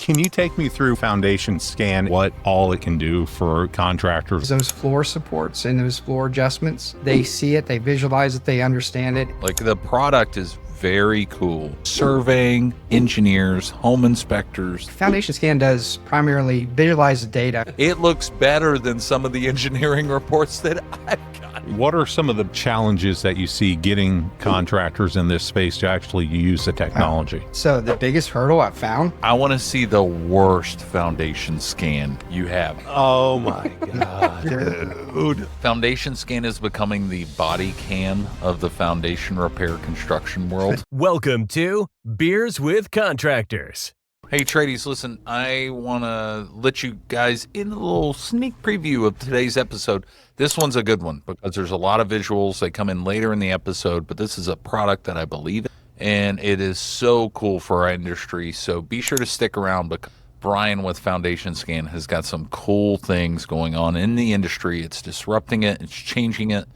Can you take me through Foundation Scan, what all it can do for contractors? Those floor supports and those floor adjustments, they see it, they visualize it, they understand it. Like, the product is very cool. Surveying, engineers, home inspectors. Foundation Scan does primarily visualize the data. It looks better than some of the engineering reports that I've got. What are some of the challenges that you see getting contractors in this space to actually use the technology? So the biggest hurdle I've found. I want to see the worst Foundation Scan you have. Oh my God, Dude. Foundation Scan is becoming the body cam of the foundation repair construction world. Welcome to Beers with Contractors. Hey, tradies, listen, I want to let you guys in a little sneak preview of today's episode. This one's a good one because there's a lot of visuals. They come in later in the episode, but this is a product that I believe in, and it is so cool for our industry. So be sure to stick around because Brian with Foundation Scan has got some cool things going on in the industry. It's disrupting it. It's changing it.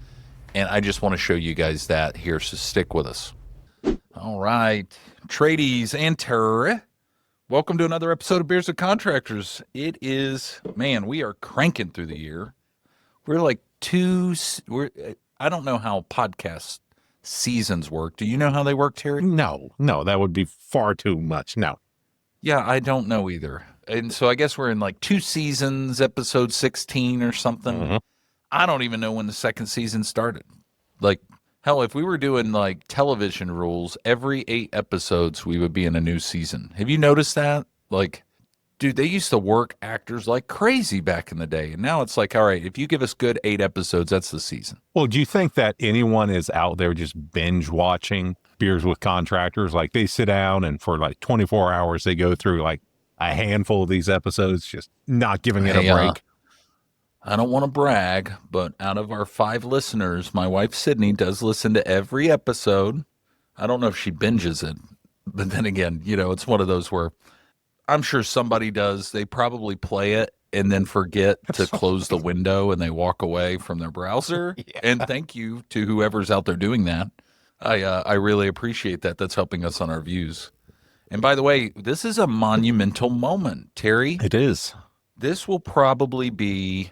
And I just want to show you guys that here, so stick with us. All right, tradies and terror. Welcome to another episode of Beers with Contractors. It is, man, we are cranking through the year. We're like I don't know how podcast seasons work. Do you know how they work, Terry? No, that would be far too much. No. Yeah, I don't know either. And so I guess we're in like 2 seasons, episode 16 or something. Mm-hmm. I don't even know when the second season started. Like, hell, if we were doing like television rules, every 8 episodes, we would be in a new season. Have you noticed that? Like, dude, they used to work actors like crazy back in the day. And now it's like, all right, if you give us good 8 episodes, that's the season. Well, do you think that anyone is out there just binge watching Beers with Contractors? Like, they sit down and for like 24 hours, they go through like a handful of these episodes, just not giving it a break. I don't want to brag, but out of our 5 listeners, my wife Sydney does listen to every episode. I don't know if she binges it, but then again, you know, it's one of those where I'm sure somebody does. They probably play it and then forget to close the window and they walk away from their browser. Yeah. And thank you to whoever's out there doing that. I really appreciate that. That's helping us on our views. And by the way, this is a monumental moment, Terry. It is. This will probably be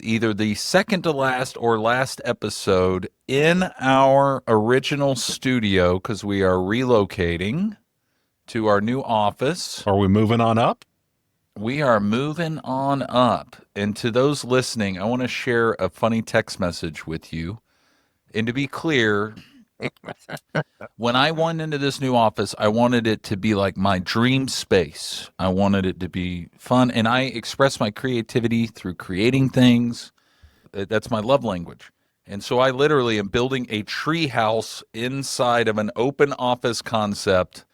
either the second to last or last episode in our original studio because we are relocating to our new office. Are we moving on up? We are moving on up. And to those listening, I want to share a funny text message with you. And to be clear, when I went into this new office, I wanted it to be like my dream space. I wanted it to be fun. And I express my creativity through creating things. That's my love language. And so I literally am building a tree house inside of an open office concept.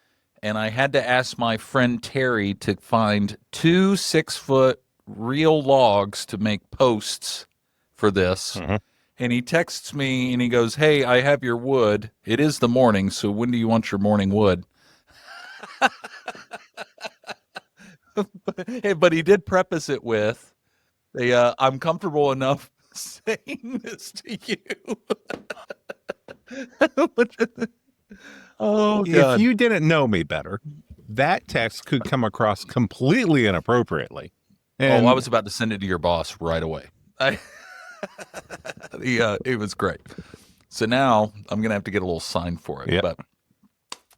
And I had to ask my friend Terry to find 2 6-foot real logs to make posts for this. Mm-hmm. And he texts me and he goes, "Hey, I have your wood. It is the morning, so when do you want your morning wood?" But he did preface it with, "I'm comfortable enough saying this to you." Oh, God. If you didn't know me better, that text could come across completely inappropriately. And I was about to send it to your boss right away. It was great. So now I'm going to have to get a little sign for it. Yep. But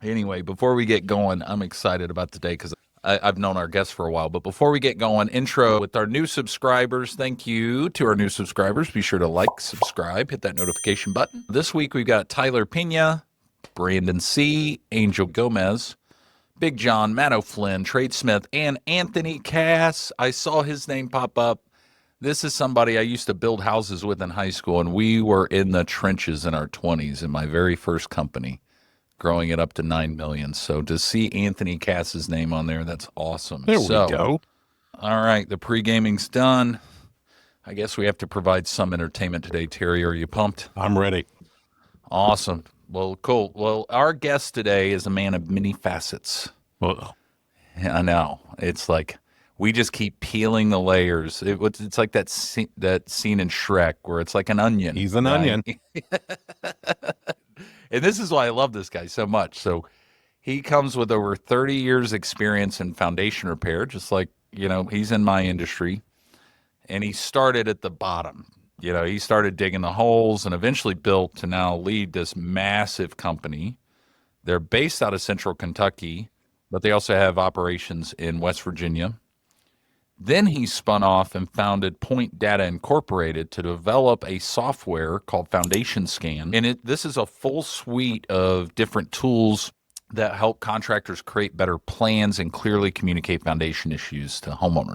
anyway, before we get going, I'm excited about today because I've known our guests for a while. But before we get going, intro with our new subscribers. Thank you to our new subscribers. Be sure to like, subscribe, hit that notification button. This week we've got Tyler Pena, Brandon C., Angel Gomez, Big John, Matt O'Flynn, Trade Smith, and Anthony Cass. I saw his name pop up. This is somebody I used to build houses with in high school, and we were in the trenches in our 20s in my very first company, growing it up to 9 million. So to see Anthony Cass's name on there, that's awesome. There we go. All right, the pre-gaming's done. I guess we have to provide some entertainment today. Terry, are you pumped? I'm ready. Awesome. Well, cool. Well, our guest today is a man of many facets. Well, I know. It's like we just keep peeling the layers. It's like that scene in Shrek where it's like an onion. He's an onion. And this is why I love this guy so much. So He comes with over 30 years experience in foundation repair, just like, he's in my industry. And he started at the bottom. He started digging the holes and eventually built to now lead this massive company. They're based out of Central Kentucky, but they also have operations in West Virginia. Then he spun off and founded Point Data Incorporated to develop a software called Foundation Scan. And this is a full suite of different tools that help contractors create better plans and clearly communicate foundation issues to homeowners.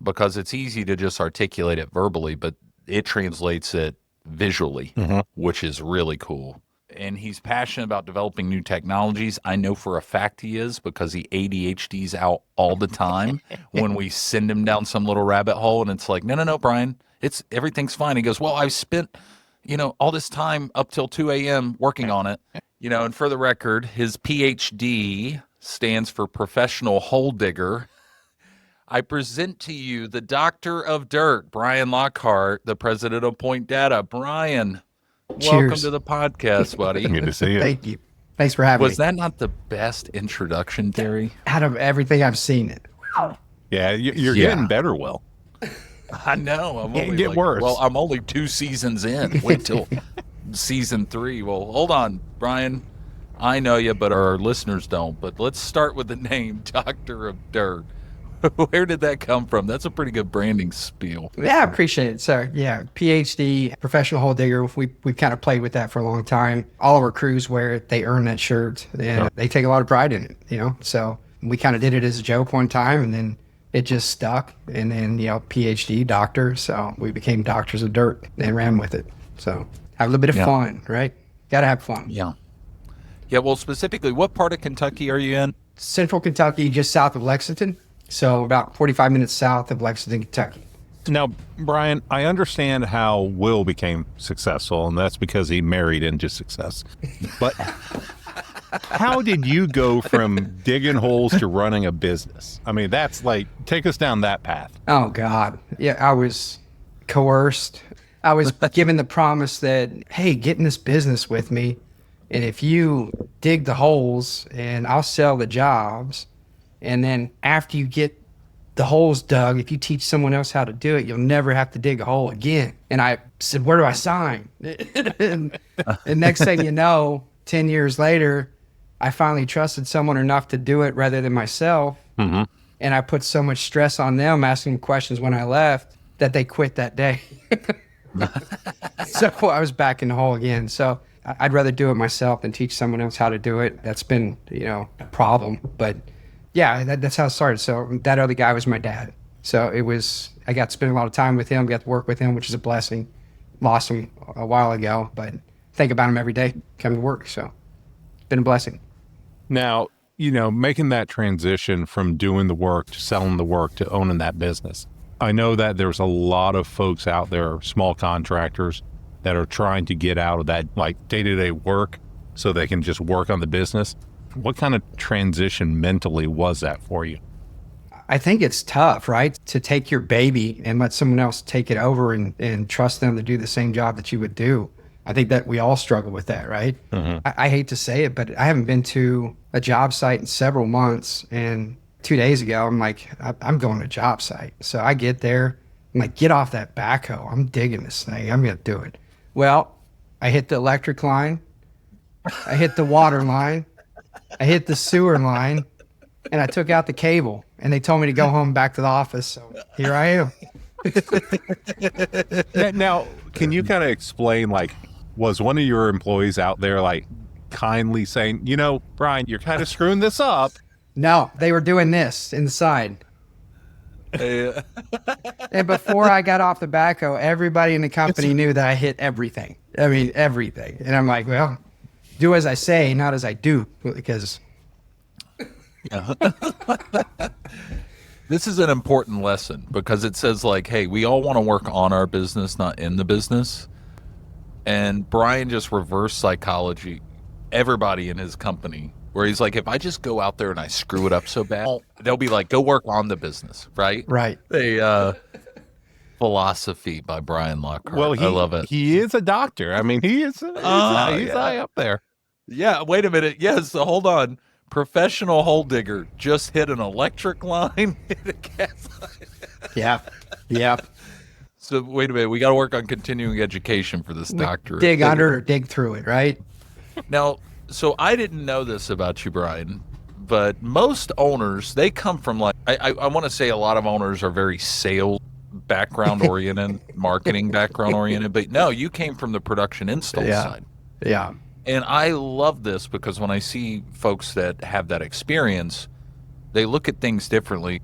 Because it's easy to just articulate it verbally, but it translates it visually, which is really cool. And he's passionate about developing new technologies. I know for a fact he is, because he ADHDs out all the time when we send him down some little rabbit hole. And it's like, no, Brian, everything's fine. He goes, well, I've spent, all this time up till 2 a.m. working on it. And for the record, his PhD stands for Professional Hole Digger. I present to you the Doctor of Dirt, Brian Lockhart, the president of Point Data. Brian, welcome to the podcast, buddy. Good to see you. Thank you. Thanks for having me. Was that not the best introduction, Terry? Out of everything I've seen it. Yeah, you're getting better, Will. I know. I'm only get worse. Well, I'm only 2 seasons in. Wait till season 3. Well, hold on, Brian. I know you, but our listeners don't. But let's start with the name Doctor of Dirt. Where did that come from? That's a pretty good branding spiel. Yeah, I appreciate it. So, yeah, PhD, professional hole digger. We've kind of played with that for a long time. All of our crews wear it. They earn that shirt, and they take a lot of pride in it, So we kind of did it as a joke one time, and then it just stuck. And then, PhD, doctor. So we became Doctors of Dirt and ran with it. So have a little bit of fun, right? Got to have fun. Yeah. Yeah, well, specifically, what part of Kentucky are you in? Central Kentucky, just south of Lexington. So about 45 minutes south of Lexington, Kentucky. Now, Brian, I understand how Will became successful, and that's because he married into success. But how did you go from digging holes to running a business? I mean, that's like, take us down that path. Oh, God. Yeah, I was coerced. I was given the promise that, hey, get in this business with me, and if you dig the holes, and I'll sell the jobs. And then after you get the holes dug, if you teach someone else how to do it, you'll never have to dig a hole again. And I said, where do I sign? and next thing you know, 10 years later, I finally trusted someone enough to do it rather than myself. And I put so much stress on them asking questions when I left that they quit that day. So I was back in the hole again. So I'd rather do it myself than teach someone else how to do it. That's been, a problem. But yeah, that's how it started. So that other guy was my dad. So I got to spend a lot of time with him, got to work with him, which is a blessing. Lost him a while ago, but think about him every day coming to work. So it's been a blessing. Now, making that transition from doing the work to selling the work to owning that business. I know that there's a lot of folks out there, small contractors, that are trying to get out of that like day-to-day work so they can just work on the business. What kind of transition mentally was that for you? I think it's tough, right? To take your baby and let someone else take it over and trust them to do the same job that you would do. I think that we all struggle with that, right? I hate to say it, but I haven't been to a job site in several months. And 2 days ago, I'm like, I'm going to a job site. So I get there. I'm like, get off that backhoe. I'm digging this thing. I'm going to do it. Well, I hit the electric line. I hit the water line. I hit the sewer line, and I took out the cable, and they told me to go home back to the office. So here I am. Now, can you kind of explain, like, was one of your employees out there, like, kindly saying, Brian, you're kind of screwing this up? No, they were doing this inside. And before I got off the backhoe, everybody in the company knew that I hit everything. I mean, everything. And I'm like, well, do as I say, not as I do, because this is an important lesson because it says like, hey, we all want to work on our business, not in the business. And Brian just reverse psychology everybody in his company, where he's like, if I just go out there and I screw it up so bad, they'll be like, go work on the business, right? Right. Philosophy by Brian Lockhart. Well, I love it. He is a doctor. I mean, he's high up there. Yeah, wait a minute. Yes, hold on. Professional hole digger just hit an electric line, hit a gas line. Yeah. So wait a minute, we got to work on continuing education for this doctorate. Dig under or dig through it, right? Now, so I didn't know this about you, Brian, but most owners, they come from like, I want to say a lot of owners are very sales background oriented, marketing background oriented, but no, you came from the production install side. Yeah. And I love this because when I see folks that have that experience, they look at things differently.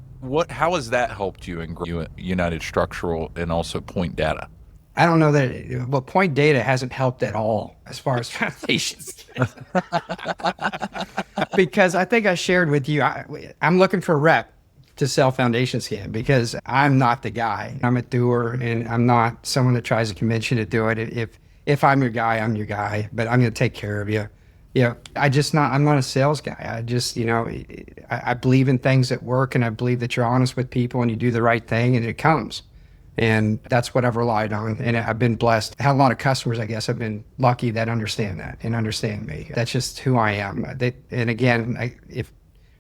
How has that helped you in United Structural and also Point Data? I don't know that, Point Data hasn't helped at all as far as foundations. Because I think I shared with you, I'm looking for a rep to sell foundation scan because I'm not the guy. I'm a doer and I'm not someone that tries to convince you to do it. If I'm your guy, I'm your guy, but I'm going to take care of you. I'm not a sales guy. I believe in things that work and I believe that you're honest with people and you do the right thing and it comes. And that's what I've relied on. And I've been blessed. I have a lot of customers, I guess, I've been lucky that understand that and understand me. That's just who I am. And again,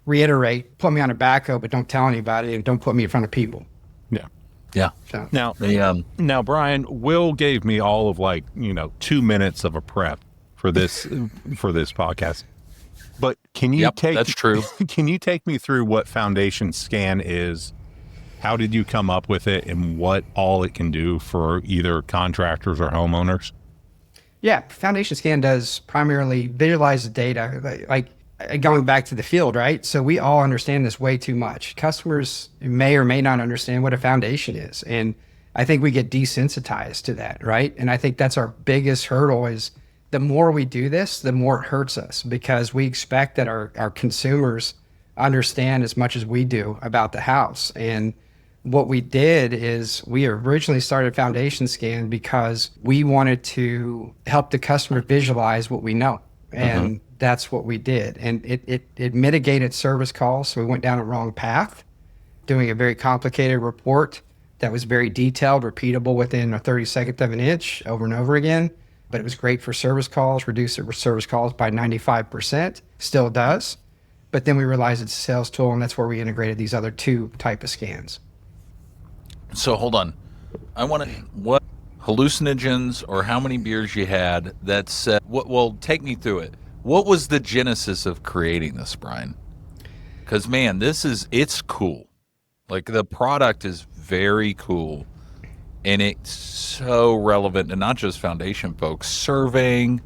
reiterate, put me on a backhoe, but don't tell anybody and don't put me in front of people. Yeah. Yeah. So, now, Brian, Will gave me all of 2 minutes of a prep for this podcast. But can you that's true. Can you take me through what foundation scan is? How did you come up with it and what all it can do for either contractors or homeowners? Yeah, foundation scan does primarily visualize the data, like going back to the field, right? So we all understand this way too much. Customers may or may not understand what a foundation is. And I think we get desensitized to that, right? And I think that's our biggest hurdle is the more we do this, the more it hurts us because we expect that our consumers understand as much as we do about the house. And what we did is we originally started Foundation Scan because we wanted to help the customer visualize what we know. And that's what we did. And it mitigated service calls. So we went down a wrong path, doing a very complicated report that was very detailed, repeatable within a 32nd of an inch over and over again. But it was great for service calls, reduced service calls by 95%, still does. But then we realized it's a sales tool, and that's where we integrated these other two type of scans. So hold on. I want to, what hallucinogens or how many beers you had that said, well, take me through it. What was the genesis of creating this, Brian? Because, man, it's cool. Like, the product is very cool. And it's so relevant to not just foundation folks, surveying,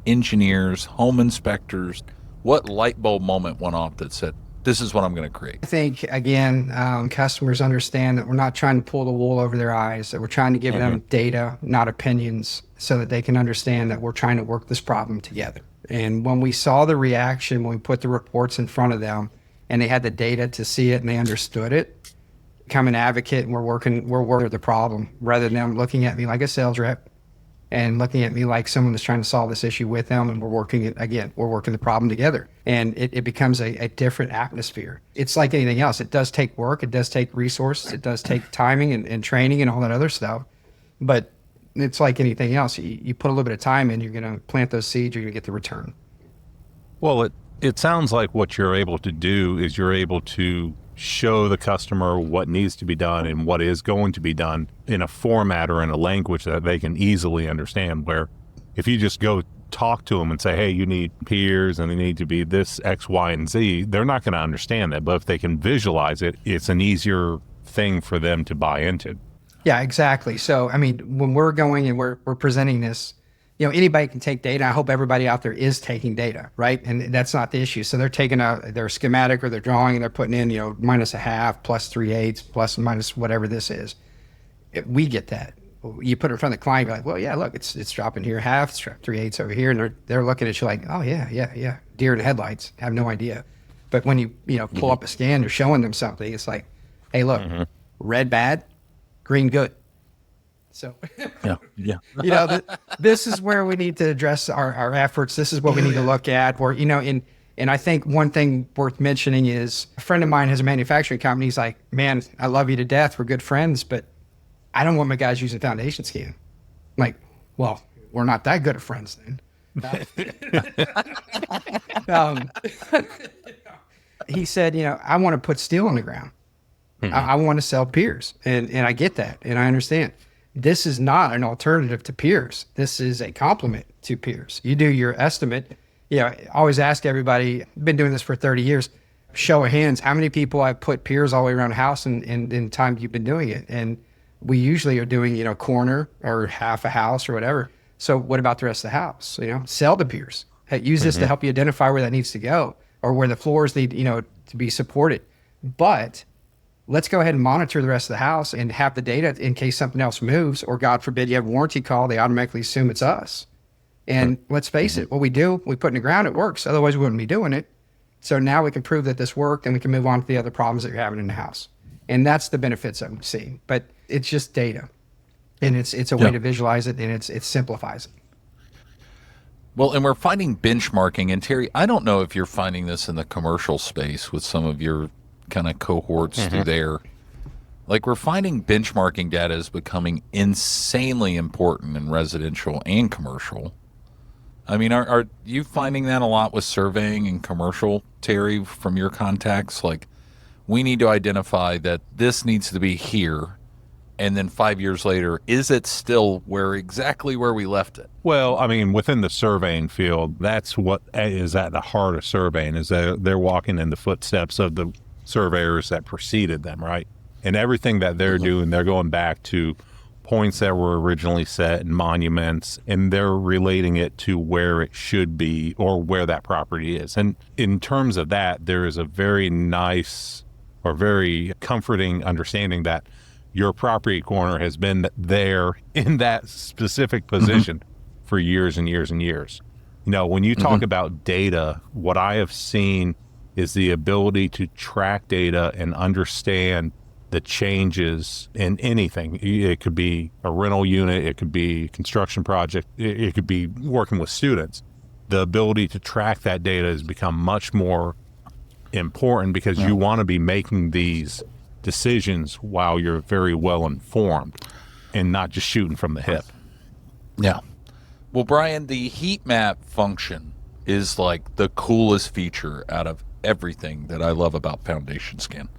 engineers, home inspectors. What light bulb moment went off that said, this is what I'm going to create? I think, again, customers understand that we're not trying to pull the wool over their eyes, that we're trying to give them data, not opinions, so that they can understand that we're trying to work this problem together. And when we saw the reaction, when we put the reports in front of them and they had the data to see it and they understood it, become an advocate and we're working the problem rather than them looking at me like a sales rep and looking at me like someone that's trying to solve this issue with them. And we're working the problem together. And it becomes a different atmosphere. It's like anything else. It does take work. It does take resources. It does take timing and training and all that other stuff. But it's like anything else. You put a little bit of time in, you're going to plant those seeds, you're going to get the return. Well, it sounds like what you're able to do is you're able to show the customer what needs to be done and what is going to be done in a format or in a language that they can easily understand, where if you just go talk to them and say, hey, you need piers and they need to be this X, Y, and Z, they're not going to understand that. But if they can visualize it, it's an easier thing for them to buy into. Yeah, exactly. So, I mean, when we're going and we're presenting this, anybody can take data. I hope everybody out there is taking data, right? And that's not the issue. So they're taking their schematic or their drawing and they're putting in, minus a half, plus 3/8, plus and minus whatever this is. We get that. You put it in front of the client, you're like, well, yeah, look, it's dropping here half, it's 3/8 over here. And they're looking at you like, oh, yeah. Deer in the headlights, have no idea. But when you pull up a scan, you're showing them something. It's like, hey, look, red bad, green good. So, yeah. This is where we need to address our efforts. This is what we need to look at. Where, and I think one thing worth mentioning is a friend of mine has a manufacturing company. He's like, man, I love you to death. We're good friends, but I don't want my guys using Foundation Scan. I'm like, well, we're not that good of friends then. um, he said, I want to put steel on the ground. I want to sell piers. And I get that. And I understand. This is not an alternative to piers. This is a complement to piers. You do your estimate. I always ask everybody, been doing this for 30 years, show of hands, how many people have put piers all the way around the house in the time you've been doing it? And we usually are doing, corner or half a house or whatever. So what about the rest of the house? Sell the piers. Hey, use this to help you identify where that needs to go or where the floors need, to be supported. But let's go ahead and monitor the rest of the house and have the data in case something else moves, or God forbid you have a warranty call, they automatically assume it's us. And let's face it, what we do, we put in the ground, it works. Otherwise we wouldn't be doing it. So now we can prove that this worked and we can move on to the other problems that you're having in the house. And that's the benefits I'm seeing. But it's just data. And it's a way to visualize it, and it simplifies it. Well, and we're finding benchmarking. And Terry, I don't know if you're finding this in the commercial space with some of your kind of cohorts through there. Like, we're finding benchmarking data is becoming insanely important in residential and commercial. I mean, are you finding that a lot with surveying and commercial, Terry, from your contacts? Like, we need to identify that this needs to be here, and then 5 years later, is it still exactly where we left it? Well, I mean, within the surveying field, that's what is at the heart of surveying, is that they're walking in the footsteps of the surveyors that preceded them, right? And everything that they're doing, they're going back to points that were originally set and monuments, and they're relating it to where it should be or where that property is. And in terms of that, there is a very nice or very comforting understanding that your property corner has been there in that specific position for years and years and years. When you talk about data, what I have seen is the ability to track data and understand the changes in anything. It could be a rental unit, it could be a construction project, it could be working with students. The ability to track that data has become much more important because you want to be making these decisions while you're very well informed and not just shooting from the hip. Yeah. Well, Brian, the heat map function is like the coolest feature out of everything that I love about Foundation Scan.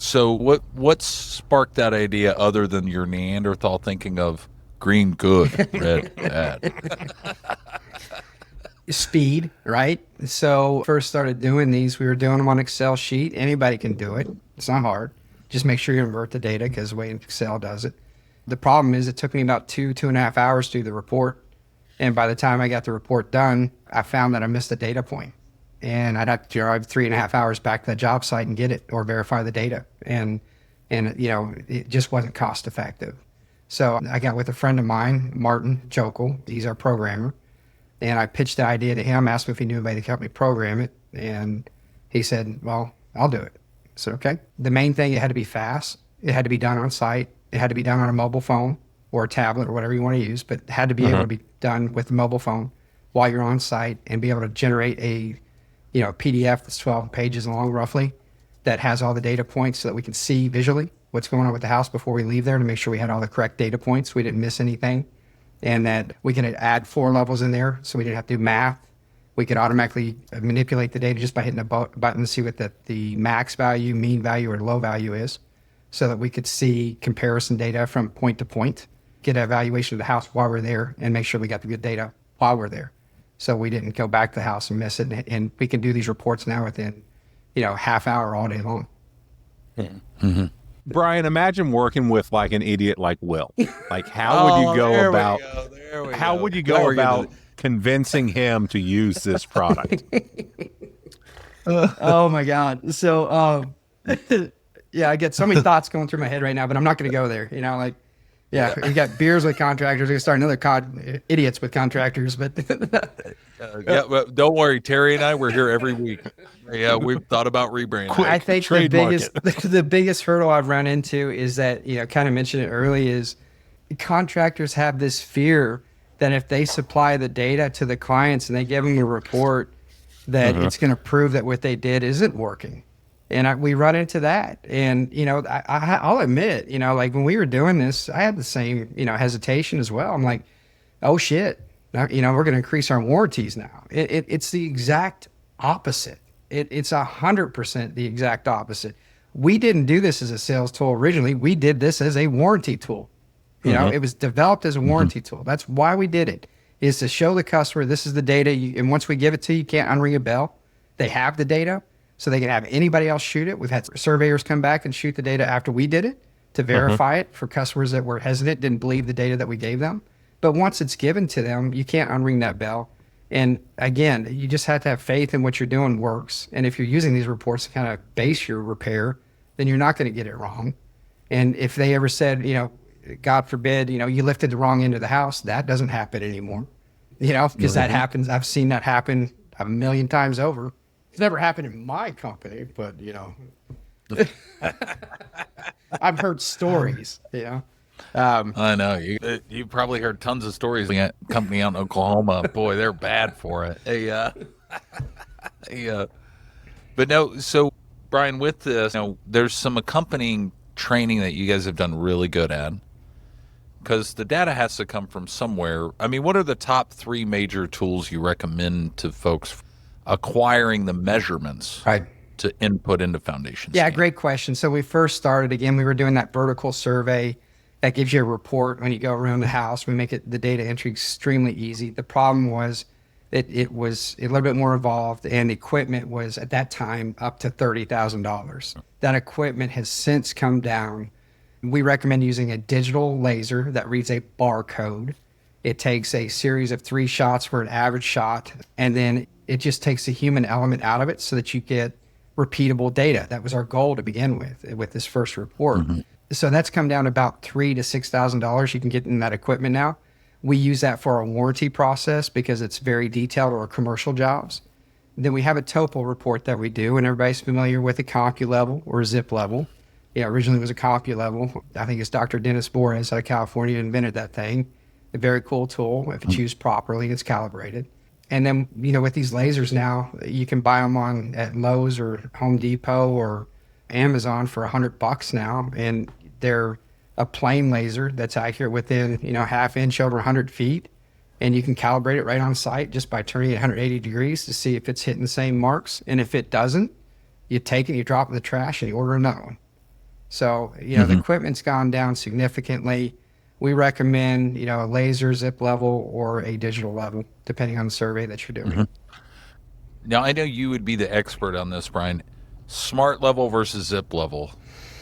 So what sparked that idea other than your Neanderthal thinking of green good, red bad? Speed, right? So first started doing these, we were doing them on Excel sheet. Anybody can do it. It's not hard. Just make sure you invert the data because the way Excel does it. The problem is it took me about 2.5 hours to do the report. And by the time I got the report done, I found that I missed a data point. And I'd have to drive 3.5 hours back to the job site and get it or verify the data. And it just wasn't cost effective. So I got with a friend of mine, Martin Jokel. He's our programmer. And I pitched the idea to him, asked him if he knew anybody that could help me program it. And he said, well, I'll do it. I said, okay. The main thing, it had to be fast. It had to be done on site. It had to be done on a mobile phone or a tablet or whatever you want to use, but it had to be able to be done with the mobile phone while you're on site and be able to generate a PDF that's 12 pages long roughly that has all the data points so that we can see visually what's going on with the house before we leave there to make sure we had all the correct data points. We didn't miss anything. And that we can add floor levels in there so we didn't have to do math. We could automatically manipulate the data just by hitting a button to see what the max value, mean value, or low value is so that we could see comparison data from point to point, get an evaluation of the house while we're there, and make sure we got the good data while we're there. So we didn't go back to the house and miss it. And we can do these reports now within, half hour all day long. Mm-hmm. Brian, imagine working with like an idiot like Will. Like, how would you go about? How would you go about convincing him to use this product? Oh my God! So, yeah, I get so many thoughts going through my head right now, but I'm not going to go there. Yeah, you got beers with contractors. We can start another idiots with contractors, but but don't worry, Terry and I, we're here every week. Yeah, we've thought about rebranding. I think the biggest hurdle I've run into is that, kind of mentioned it early, is contractors have this fear that if they supply the data to the clients and they give them a report, that it's going to prove that what they did isn't working. And we run into that. And, I'll admit, like when we were doing this, I had the same, hesitation as well. I'm like, oh shit, Now, we're going to increase our warranties now. It's the exact opposite. It's 100% the exact opposite. We didn't do this as a sales tool originally. We did this as a warranty tool. It was developed as a warranty tool. That's why we did it, is to show the customer this is the data. And once we give it to you, you can't unring a bell. They have the data, so they can have anybody else shoot it. We've had surveyors come back and shoot the data after we did it to verify it for customers that were hesitant, didn't believe the data that we gave them. But once it's given to them, you can't unring that bell. And again, you just have to have faith in what you're doing works. And if you're using these reports to kind of base your repair, then you're not going to get it wrong. And if they ever said, God forbid, you lifted the wrong end of the house, that doesn't happen anymore. Because that happens. I've seen that happen a million times over. It's never happened in my company, but I've heard stories, I know you probably heard tons of stories. A company out in Oklahoma, boy, they're bad for it. But no. So, Brian, with this, there's some accompanying training that you guys have done really good at, because the data has to come from somewhere. I mean, what are the top 3 major tools you recommend to folks acquiring the measurements to input into Foundation? Yeah, great question. So we first started, again, we were doing that vertical survey that gives you a report when you go around the house. We make the data entry extremely easy. The problem was that it was a little bit more involved, and the equipment was at that time up to $30,000. That equipment has since come down. We recommend using a digital laser that reads a barcode. It takes a series of 3 shots for an average shot, and then it just takes the human element out of it so that you get repeatable data. That was our goal to begin with this first report. So that's come down to about $3,000 to $6,000 you can get in that equipment now. We use that for our warranty process because it's very detailed, or commercial jobs. Then we have a topo report that we do, and everybody's familiar with a CompuLevel or a zip level. Originally it was a CompuLevel. I think it's Dr. Dennis Borges out of California invented that thing. A very cool tool. If it's used properly, it's calibrated. And then, with these lasers now, you can buy them at Lowe's or Home Depot or Amazon for $100 now. And they're a plain laser that's accurate within, half inch over 100 feet. And you can calibrate it right on site just by turning it 180 degrees to see if it's hitting the same marks. And if it doesn't, you take it, you drop it in the trash, and you order another one. So, the equipment's gone down significantly. We recommend, a laser, zip level, or a digital level, depending on the survey that you're doing. Now, I know you would be the expert on this, Brian. Smart level versus zip level.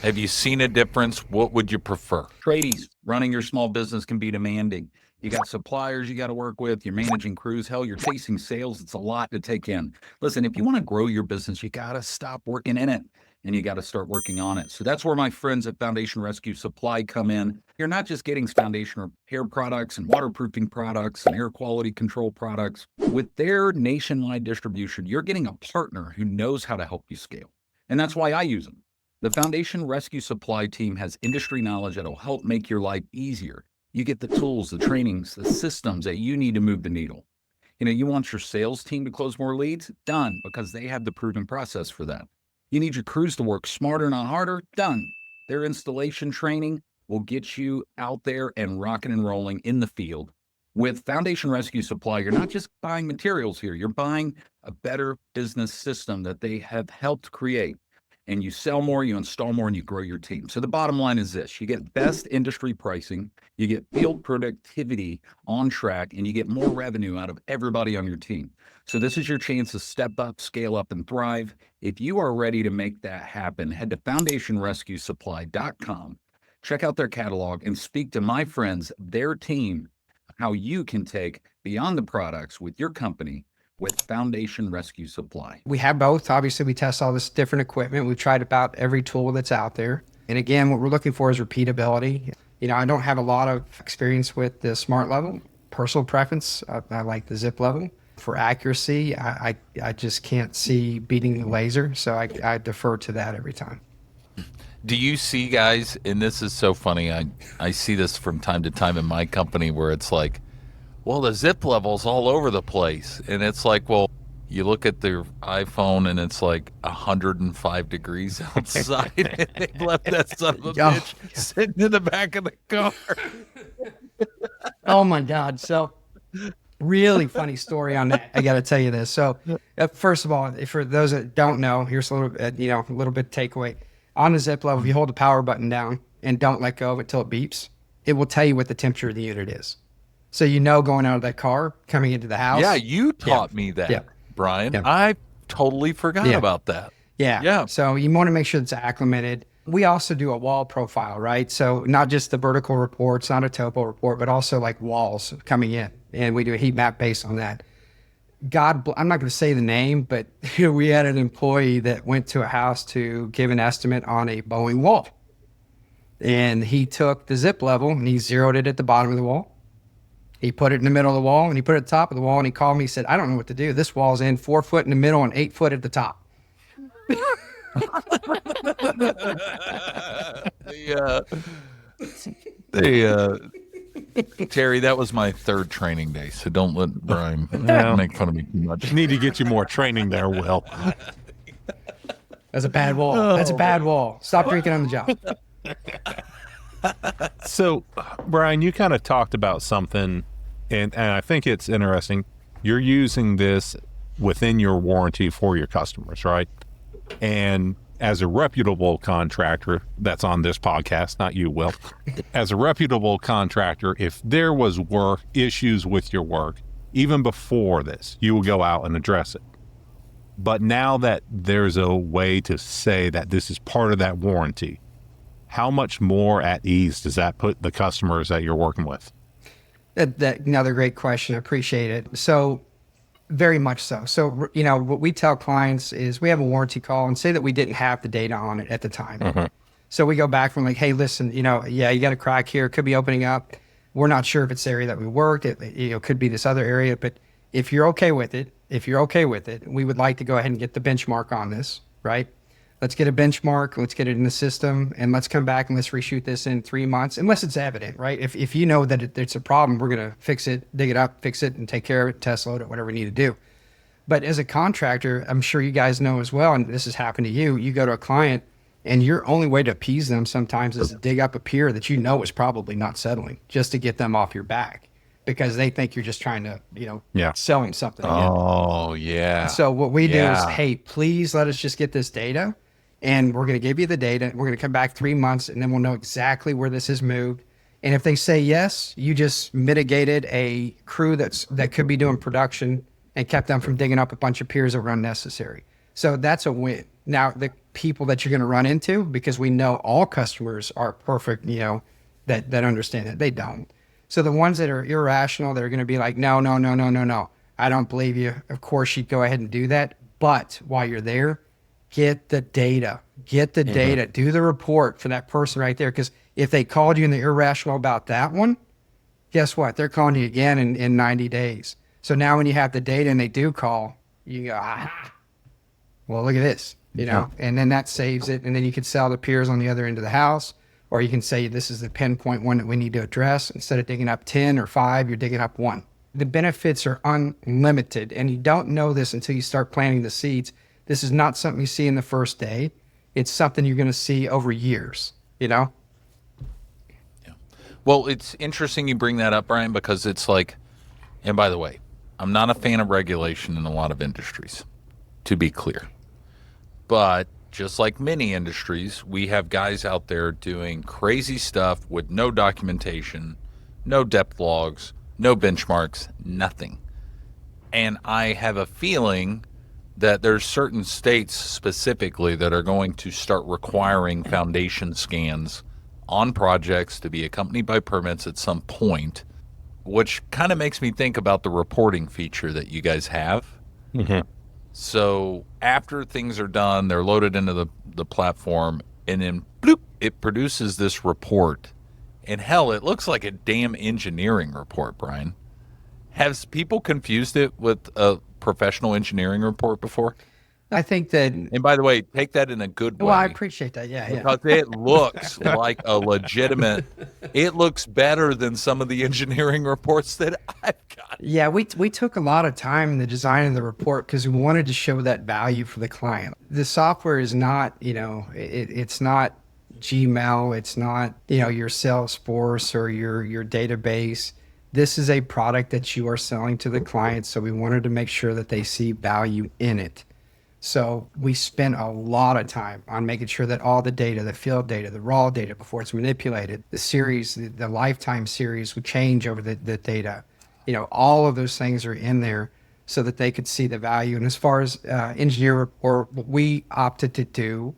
Have you seen a difference? What would you prefer? Tradies, running your small business can be demanding. You got suppliers you got to work with. You're managing crews. Hell, you're chasing sales. It's a lot to take in. Listen, if you want to grow your business, you got to stop working in it, and you got to start working on it. So that's where my friends at Foundation Rescue Supply come in. You're not just getting foundation repair products and waterproofing products and air quality control products. With their nationwide distribution, you're getting a partner who knows how to help you scale. And that's why I use them. The Foundation Rescue Supply team has industry knowledge that'll help make your life easier. You get the tools, the trainings, the systems that you need to move the needle. You want your sales team to close more leads? Done, because they have the proven process for that. You need your crews to work smarter, not harder? Done. Their installation training will get you out there and rocking and rolling in the field. With Foundation Rescue Supply, you're not just buying materials here. You're buying a better business system that they have helped create. And you sell more, you install more, and you grow your team. So the bottom line is this: you get best industry pricing, you get field productivity on track, and you get more revenue out of everybody on your team. So this is your chance to step up, scale up, and thrive. If you are ready to make that happen, head to foundationrescuesupply.com, check out their catalog, and speak to my friends, their team, how you can take beyond the products with your company with Foundation Rescue Supply. We have both. Obviously, we test all this different equipment. We've tried about every tool that's out there. And again, what we're looking for is repeatability. I don't have a lot of experience with the smart level. Personal preference, I like the zip level. For accuracy, I just can't see beating the laser, so I defer to that every time. Do you see, guys, and this is so funny, I see this from time to time in my company where it's like, well, the zip level's all over the place. And it's like, well, you look at their iPhone and it's like 105 degrees outside and they've left that son of a bitch sitting in the back of the car. Oh my God. So Really funny story on that. I got to tell you this. So, first of all, for those that don't know, here's a little, a little bit takeaway. On the zip level, if you hold the power button down and don't let go of it till it beeps, it will tell you what the temperature of the unit is. So going out of that car, coming into the house. Yeah, you taught me that, Yeah. Brian. Yeah. I totally forgot Yeah. about that. Yeah. Yeah. So you want to make sure it's acclimated. We also do a wall profile, right? So not just the vertical reports, not a topo report, but also like walls coming in. And we do a heat map based on that. I'm not going to say the name, but we had an employee that went to a house to give an estimate on a bowing wall. And he took the zip level and he zeroed it at the bottom of the wall. He put it in the middle of the wall and he put it at the top of the wall and he called me. He said, I don't know what to do. This wall's in 4 foot in the middle and 8 foot at the top. Terry, that was my third training day, so don't let Brian make fun of me too much. Need to get you more training there, Will. That's a bad wall. That's a bad wall. Stop drinking on the job. So, Brian, you kind of talked about something, and I think it's interesting. You're using this within your warranty for your customers, right? And as a reputable contractor that's on this podcast, not you, Will, as a reputable contractor, if there was issues with your work, even before this, you will go out and address it. But now that there's a way to say that this is part of that warranty, how much more at ease does that put the customers that you're working with? That another great question. I appreciate it. So very much so. So, what we tell clients is we have a warranty call and say that we didn't have the data on it at the time. Mm-hmm. So we go back from like, hey, listen, you got a crack here. It could be opening up. We're not sure if it's the area that we worked. It could be this other area. But if you're okay with it, we would like to go ahead and get the benchmark on this, right? Let's get a benchmark. Let's get it in the system, and let's come back and let's reshoot this in 3 months, unless it's evident, right? If you know that it's a problem, we're going to fix it, dig it up, fix it, and take care of it, test load it, whatever we need to do. But as a contractor, I'm sure you guys know as well, and this has happened to you. You go to a client, and your only way to appease them sometimes is to dig up a pier that you know is probably not settling, just to get them off your back, because they think you're just trying to, selling something. Oh, yeah. So what we do is, hey, please let us just get this data. And we're going to give you the data. We're going to come back 3 months, and then we'll know exactly where this is moved. And if they say yes, you just mitigated a crew that could be doing production and kept them from digging up a bunch of piers that were unnecessary. So that's a win. Now, the people that you're going to run into, because we know all customers are perfect, that understand it, they don't. So the ones that are irrational, they're going to be like, no, I don't believe you. Of course, you'd go ahead and do that. But while you're there, get the data, do the report for that person right there. Because if they called you and they're irrational about that one, guess what? They're calling you again in 90 days. So now when you have the data and they do call, you go, well, look at this, and then that saves it. And then you can sell the piers on the other end of the house, or you can say, this is the pinpoint one that we need to address. Instead of digging up 10 or 5, you're digging up 1. The benefits are unlimited, and you don't know this until you start planting the seeds. This is not something you see in the first day. It's something you're going to see over years, Yeah. Well, it's interesting you bring that up, Brian, because it's like, and by the way, I'm not a fan of regulation in a lot of industries, to be clear. But just like many industries, we have guys out there doing crazy stuff with no documentation, no depth logs, no benchmarks, nothing. And I have a feeling that there's certain states specifically that are going to start requiring foundation scans on projects to be accompanied by permits at some point, which kind of makes me think about the reporting feature that you guys have. Mm-hmm. So after things are done, they're loaded into the platform, and then bloop, it produces this report. And hell, it looks like a damn engineering report, Brian. Has people confused it with a professional engineering report before? I think that, and by the way, take that in a good way. Well, I appreciate that. Yeah. Because it looks like a legitimate, it looks better than some of the engineering reports that I've got. Yeah, we took a lot of time in the design of the report because we wanted to show that value for the client. The software is not, it's not Gmail. It's not, your Salesforce or your database. this is a product that you are selling to the client. So we wanted to make sure that they see value in it. So we spent a lot of time on making sure that all the data, the field data, the raw data before it's manipulated, the series, the lifetime series would change over the data. You know, all of those things are in there so that they could see the value. And as far as engineer, or what we opted to do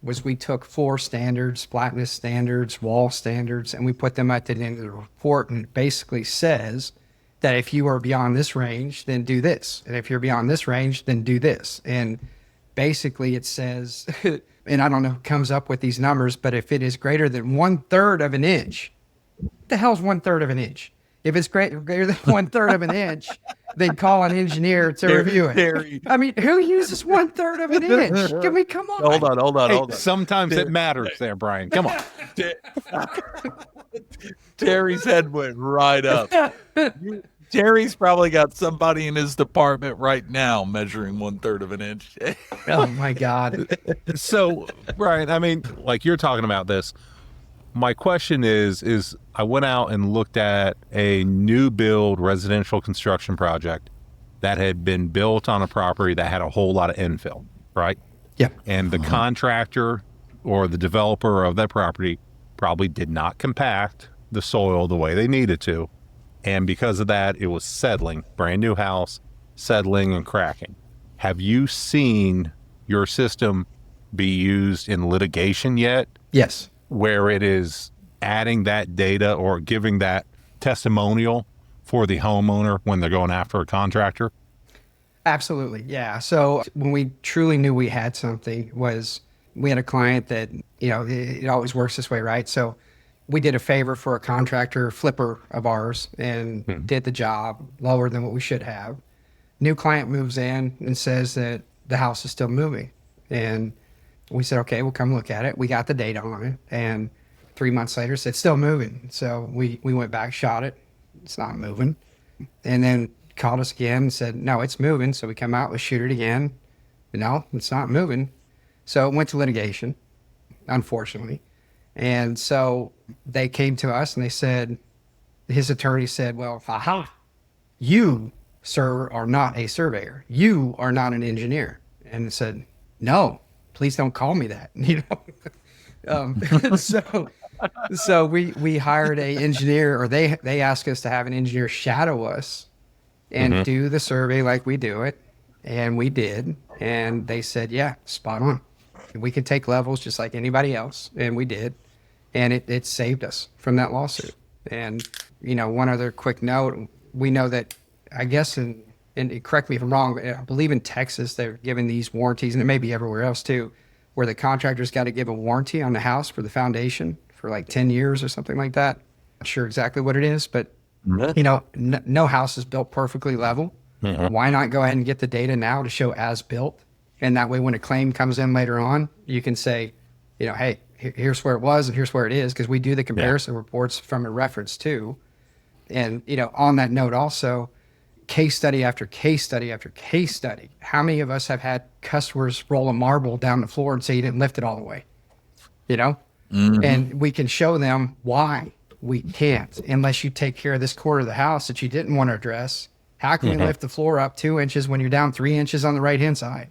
was we took floor standards, flatness standards, wall standards, and we put them at the end of the report, and it basically says that if you are beyond this range, then do this. And if you're beyond this range, then do this. And basically it says, and I don't know who comes up with these numbers, but if it is greater than 1/3 of an inch, what the hell's 1/3 of an inch? If it's greater than 1/3 of an inch, then call an engineer to review it. I mean, who uses 1/3 of an inch? Can we come on? Hold on. Hey, sometimes it matters there, Brian. Come on. Terry's head went right up. Terry's probably got somebody in his department right now measuring 1/3 of an inch. Oh my God. So, Brian, I mean, like you're talking about this. My question is I went out and looked at a new build residential construction project that had been built on a property that had a whole lot of infill, right? Yeah. And the contractor or the developer of that property probably did not compact the soil the way they needed to. And because of that, it was settling, brand new house, settling and cracking. Have you seen your system be used in litigation yet? Yes. Where it is adding that data or giving that testimonial for the homeowner when they're going after a contractor? Absolutely. Yeah. So when we truly knew we had something was we had a client that, you know, it always works this way, right? So we did a favor for a contractor flipper of ours and did the job lower than what we should have. New client moves in and says that the house is still moving. And we said, okay, we'll come look at it. We got the data on it. And 3 months later said, still moving. So we went back, shot it. It's not moving. And then called us again and said, no, it's moving. So we come out, we shoot it again. No, it's not moving. So it went to litigation, unfortunately. And so they came to us and they said, his attorney said, well, aha, you, sir, are not a surveyor. You are not an engineer. And I said, no, please don't call me that. You know, so we hired a engineer, or they asked us to have an engineer shadow us and do the survey like we do it. And we did. And they said, yeah, spot on. We can take levels just like anybody else. And we did. And it saved us from that lawsuit. And, you know, one other quick note, we know that, I guess, and correct me if I'm wrong, but I believe in Texas, they're giving these warranties, and it may be everywhere else too, where the contractor's got to give a warranty on the house for the foundation for like 10 years or something like that. Not sure exactly what it is, but, you know, no house is built perfectly level. Why not go ahead and get the data now to show as built? And that way, when a claim comes in later on, you can say, you know, hey, here's where it was and here's where it is, because we do the comparison reports from a reference too. And, you know, on that note also, case study after case study after case study. How many of us have had customers roll a marble down the floor and say you didn't lift it all the way? You know? And we can show them why we can't unless you take care of this quarter of the house that you didn't want to address. How can we lift the floor up 2 inches when you're down 3 inches on the right-hand side?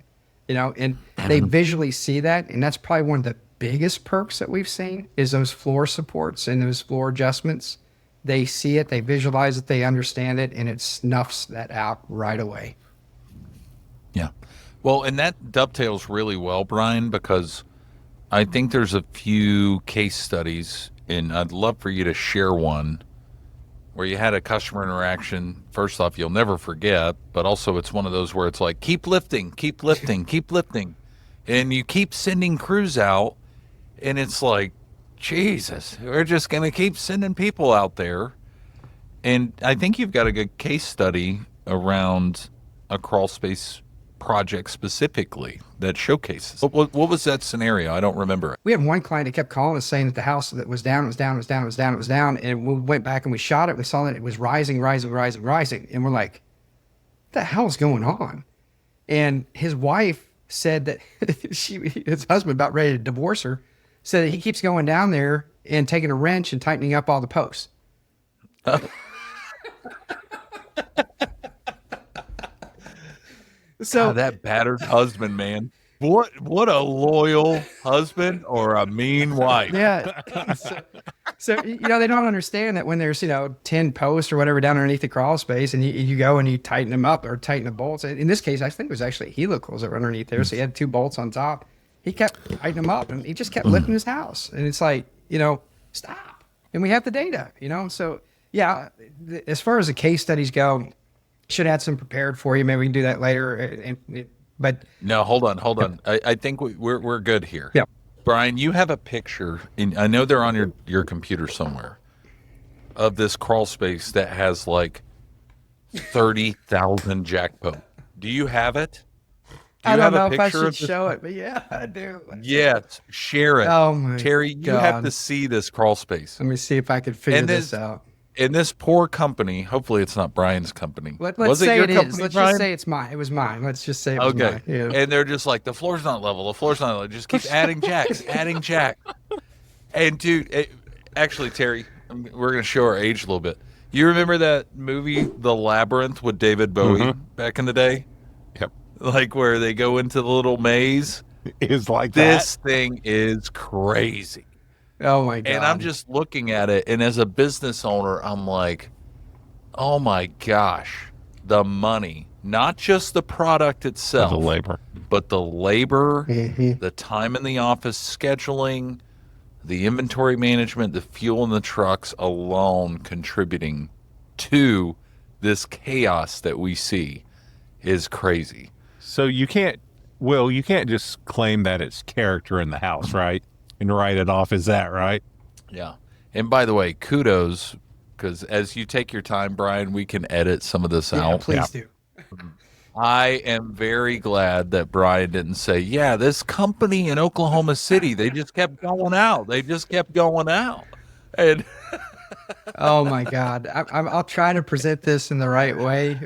You know, and they visually see that. And that's probably one of the biggest perks that we've seen is those floor supports and those floor adjustments. They see it, they visualize it, they understand it, and it snuffs that out right away. Yeah. Well, and that dovetails really well, Brian, because I think there's a few case studies, and I'd love for you to share one where you had a customer interaction. First off, you'll never forget, but also it's one of those where it's like, keep lifting, keep lifting, keep lifting. And you keep sending crews out, and it's like, Jesus, we're just going to keep sending people out there. And I think you've got a good case study around a crawl space project specifically that showcases. What was that scenario? I don't remember. We had one client that kept calling us saying that the house that was down, was down, was down, was down, was down. And we went back and we shot it. We saw that it was rising, rising, rising, rising. And we're like, what the hell is going on? And his wife said that his husband, about ready to divorce her, said that he keeps going down there and taking a wrench and tightening up all the posts. So God, that battered husband, man. What a loyal husband or a mean wife. yeah. So they don't understand that when there's 10 posts or whatever down underneath the crawl space, and you go and you tighten them up or tighten the bolts. In this case, I think it was actually helicals that were underneath there, so he had 2 bolts on top. He kept tightening them up, and he just kept lifting his house. And it's like, stop. And we have the data, So yeah, as far as the case studies go, should have had some prepared for you. Maybe we can do that later. But No, hold on. I think we're good here. Yeah. Brian, you have a picture, and I know they're on your computer somewhere, of this crawl space that has like 30,000 jackpot. Do you have it? Do I you don't have know a if I picture should of this? show it, but yeah, I do. Yes, share it. Oh my Terry, you have God. to see this crawl space. Let me see if I could figure And this out. And this poor company, hopefully it's not Brian's company. Let's Was say your it is. company, Let's Brian? just say it's mine. It was mine. Let's just say it was Okay. mine. Yeah. And they're just like, the floor's not level. The floor's not level. Just keep adding jacks, adding jack. And dude, actually, Terry, we're going to show our age a little bit. You remember that movie, The Labyrinth, with David Bowie back in the day? Yep. Like where they go into the little maze? Is like This thing is crazy. Oh my God. And I'm just looking at it. And as a business owner, I'm like, oh my gosh, the money, not just the product that. itself, The labor. but the labor, Mhm. the time in the office, scheduling, the inventory management, the fuel in the trucks alone contributing to this chaos that we see is crazy. So you can't just claim that it's character in the house, right? And write it off as that, right? Yeah. And by the way, kudos, because as you take your time, Brian, we can edit some of this Yeah, out. please do. I am very glad that Brian didn't say, yeah, this company in Oklahoma City, they just kept going out. They just kept going out. And Oh my God. I'll try to present this in the right way.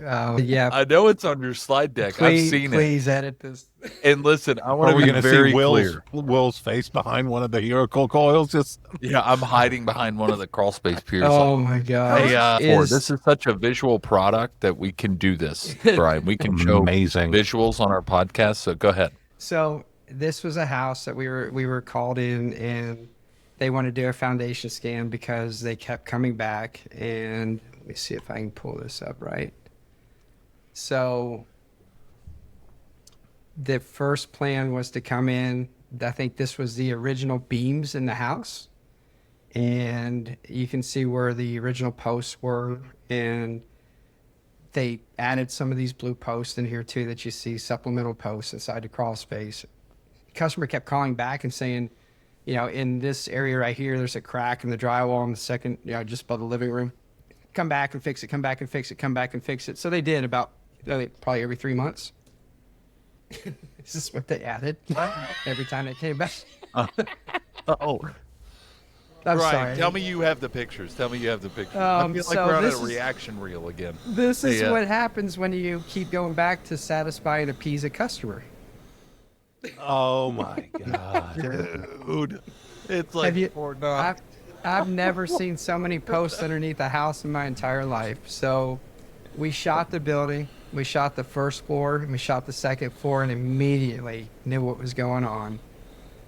Yeah. I know it's on your slide deck. Please, I've seen please edit this. it. And listen, I want Are to we be going to very see clear. Will's face behind one of the helical coils? Just Yeah, I'm hiding behind one of the crawl space piers. Oh my God. Hey, this is such a visual product that we can do this, Brian. We can show amazing. visuals on our podcast. So go ahead. So this was a house that we were called in, and they wanted to do a foundation scan because they kept coming back. And let me see if I can pull this up right. So the first plan was to come in. I think this was the original beams in the house, and you can see where the original posts were, and they added some of these blue posts in here too that you see, supplemental posts inside the crawl space. Customer kept calling back and saying, in this area right here, there's a crack in the drywall in the second, just above the living room. Come back and fix it, come back and fix it, come back and fix it. So they did about probably every 3 months. This is what they added every time they came back. Oh, I'm Brian, sorry. tell me you have the pictures. Tell me you have the pictures. I feel like so we're on this a is- reaction reel again. This is Hey, what happens when you keep going back to satisfy and appease a customer. oh my God. Dude, it's like Have you- Fort Knox. I've never seen so many posts underneath a house in my entire life. So we shot the building, we shot the first floor, and we shot the second floor, and immediately knew what was going on.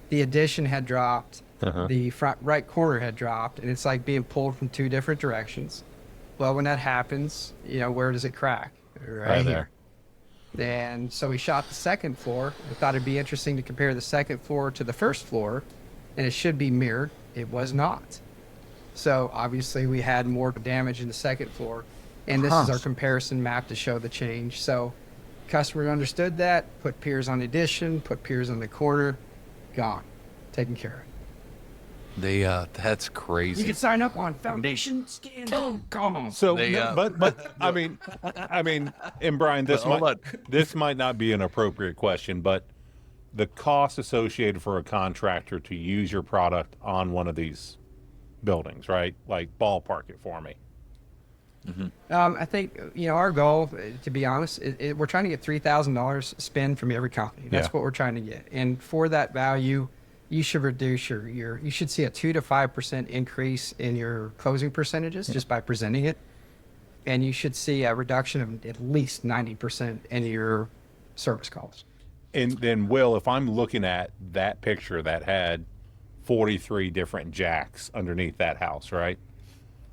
The addition had dropped, the front right corner had dropped, and it's like being pulled from 2 different directions. Well, when that happens, where does it crack? Right here. And so we shot the second floor. We thought it'd be interesting to compare the second floor to the first floor, and it should be mirrored. It was not. So obviously we had more damage in the second floor, and this is our comparison map to show the change. So customer understood that, put piers on the addition, put piers on the corner, gone, taken care of. That's crazy. You can sign up on Foundation Scan.com. So, They, but I mean, and Brian, this Hold on. might not be an appropriate question, but the cost associated for a contractor to use your product on one of these buildings, right? Like ballpark it for me. I think, our goal, to be honest, we're trying to get $3,000 spend from every company. That's Yeah. what we're trying to get. And for that value, you should reduce you should see a 2 to 5% increase in your closing percentages just by presenting it. and you should see a reduction of at least 90% in your service calls. And then, Will, if I'm looking at that picture that had 43 different jacks underneath that house, right?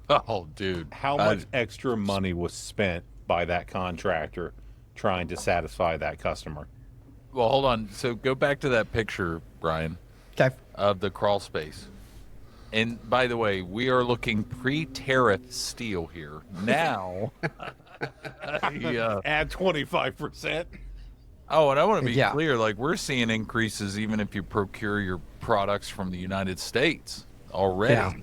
Oh, dude. How much extra money was spent by that contractor trying to satisfy that customer? Well, hold on. So go back to that picture, Brian, Okay. of the crawl space. And by the way, we are looking pre-tariff steel here. Now, Add 25%. oh, and I want to be Yeah. clear, like we're seeing increases even if you procure your products from the United States already. Yeah.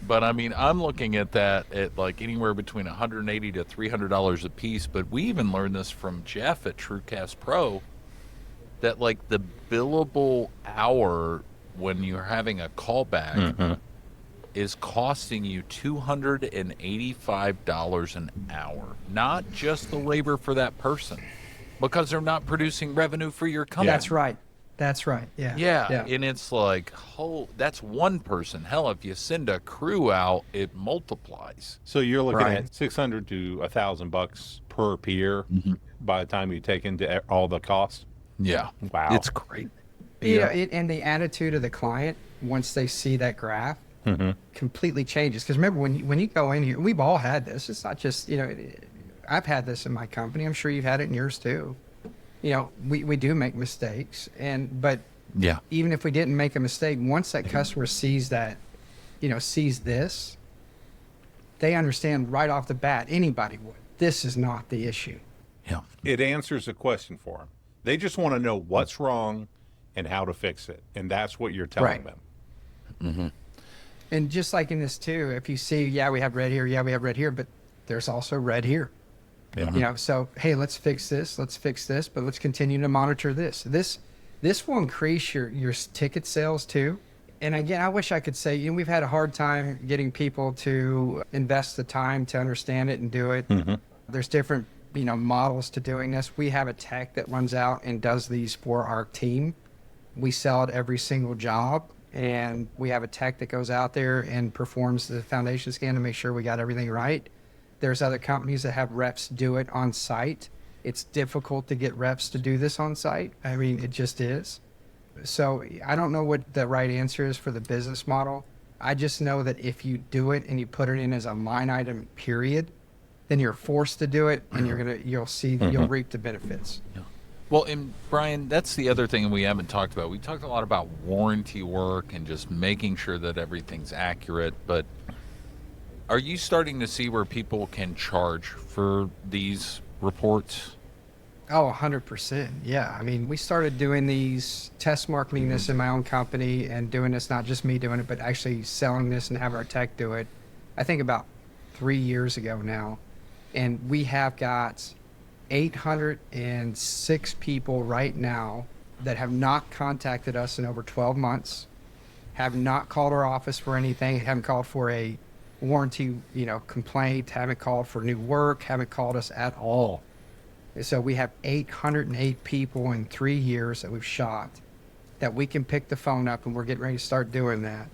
But I mean, I'm looking at that at like anywhere between $180 to $300 a piece. But we even learned this from Jeff at TrueCast Pro that like the billable hour when you're having a callback is costing you $285 an hour, not just the labor for that person, because they're not producing revenue for your company. That's right. That's right. Yeah. Yeah, and it's like, that's one person. Hell, if you send a crew out, it multiplies. So you're looking Right. at $600 to $1,000 per pier by the time you take into all the costs. Yeah, Wow. it's great. You know, and the attitude of the client once they see that graph completely changes. Because remember, when you go in here, we've all had this. It's not just, you know, I've had this in my company. I'm sure you've had it in yours too. You know, we do make mistakes, but Yeah, even if we didn't make a mistake, once that customer sees that, you know, sees this, they understand right off the bat. Anybody would. This is not the issue. yeah. It answers a question for them. They just want to know what's wrong and how to fix it. And that's what you're telling Right. them. And just like in this too, if you see, yeah, we have red here, yeah, we have red here, but there's also red here. Yeah. You know, so hey, let's fix this, but let's continue to monitor this. This will increase your ticket sales too. And again, I wish I could say, you know, we've had a hard time getting people to invest the time to understand it and do it. There's different, you know, models to doing this. We have a tech that runs out and does these for our team. We sell it every single job, and we have a tech that goes out there and performs the foundation scan to make sure we got everything right. There's other companies that have reps do it on site. It's difficult to get reps to do this on site. I mean, it just is. So I don't know what the right answer is for the business model. I just know that if you do it and you put it in as a line item period, then you're forced to do it, and you'll reap the benefits. Well, and Brian, that's the other thing we haven't talked about. We talked a lot about warranty work and just making sure that everything's accurate, but are you starting to see where people can charge for these reports? Oh, 100%. Yeah. I mean, we started doing these test marketing this in my own company and doing this, not just me doing it, but actually selling this and have our tech do it. I think about 3 years ago now. And we have got 806 people right now that have not contacted us in over 12 months, have not called our office for anything, haven't called for a warranty, you know, complaint, haven't called for new work, haven't called us at all. So we have 808 people in 3 years that we've shot that we can pick the phone up, and we're getting ready to start doing that,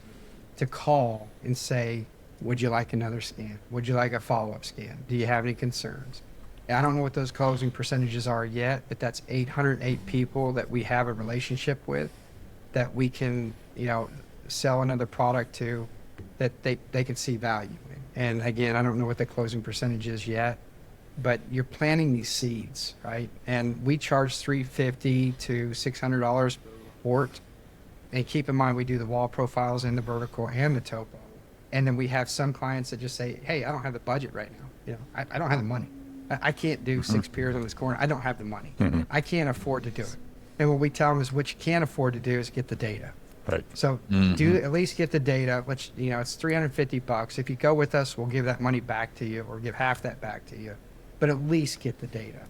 to call and say, would you like another scan? Would you like a follow-up scan? Do you have any concerns? And I don't know what those closing percentages are yet, but that's 808 people that we have a relationship with that we can, you know, sell another product to, that they can see value in. And again, I don't know what the closing percentage is yet, but you're planting these seeds, right? And we charge $350 to $600 per report. And keep in mind, we do the wall profiles and the vertical and the topo. And then we have some clients that just say, hey, I don't have the budget right now. You know, I don't have the money. I can't do 6 piers on this corner. I don't have the money. I can't afford to do it. And what we tell them is what you can afford to do is get the data. Right. So do at least get the data, which, you know, it's $350. If you go with us, we'll give that money back to you or give half that back to you. But at least get the data.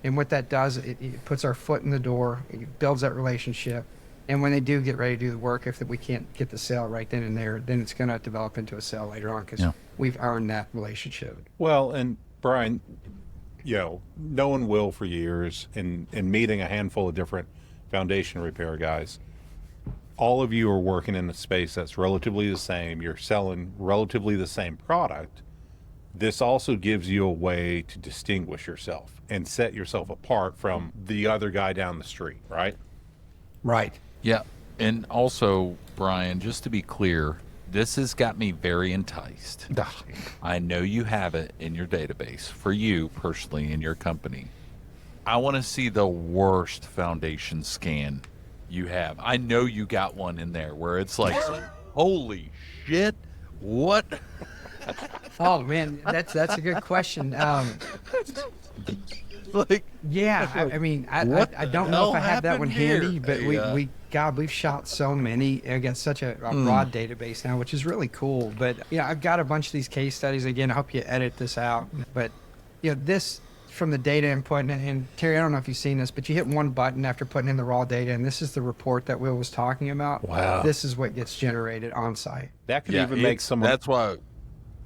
And what that does, it puts our foot in the door. It builds that relationship. And when they do get ready to do the work, if we can't get the sale right then and there, then it's going to develop into a sale later on because we've earned that relationship. Well, and Brian, you know, knowing Will for years and meeting a handful of different foundation repair guys, all of you are working in a space that's relatively the same. You're selling relatively the same product, this also gives you a way to distinguish yourself and set yourself apart from the other guy down the street, right? Right. Yeah. And also, Brian, just to be clear, this has got me very enticed. I know you have it in your database for you personally in your company. I want to see the worst foundation scan you have. I know you got one in there where it's like, holy shit, what? Oh man, that's a good question. Like, Yeah, I mean, I don't know hell if I have that one happened here? handy, but we've shot so many against such a broad database now, which is really cool. But I've got a bunch of these case studies. Again, I hope you edit this out. But this from the data input, and Terry, I don't know if you've seen this, but you hit one button after putting in the raw data, and this is the report that Will was talking about. Wow. This is what gets generated on site. That could even make someone. That's why.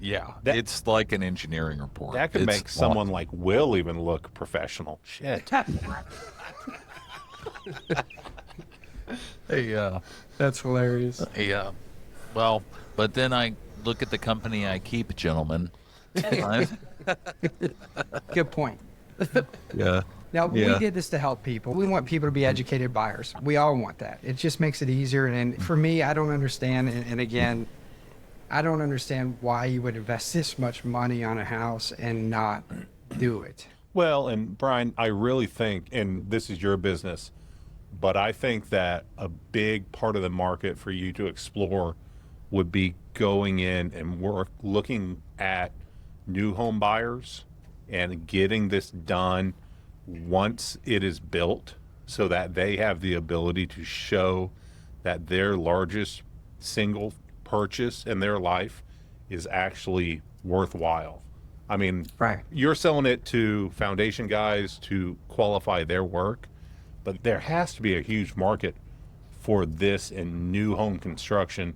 Yeah, it's like an engineering report. That could It's make someone like Will even look professional. Shit. Hey, That's hilarious. yeah. Well, but then I look at the company I keep, gentlemen. Good point. Yeah. Now, we did this to help people. We want people to be educated buyers. We all want that. It just makes it easier. And for me, I don't understand. And again, I don't understand why you would invest this much money on a house and not do it. Well, and Brian, I really think, and this is your business, but I think that a big part of the market for you to explore would be going in and looking at new home buyers and getting this done once it is built so that they have the ability to show that their largest single purchase in their life is actually worthwhile. I mean, Right. you're selling it to foundation guys to qualify their work, but there has to be a huge market for this in new home construction.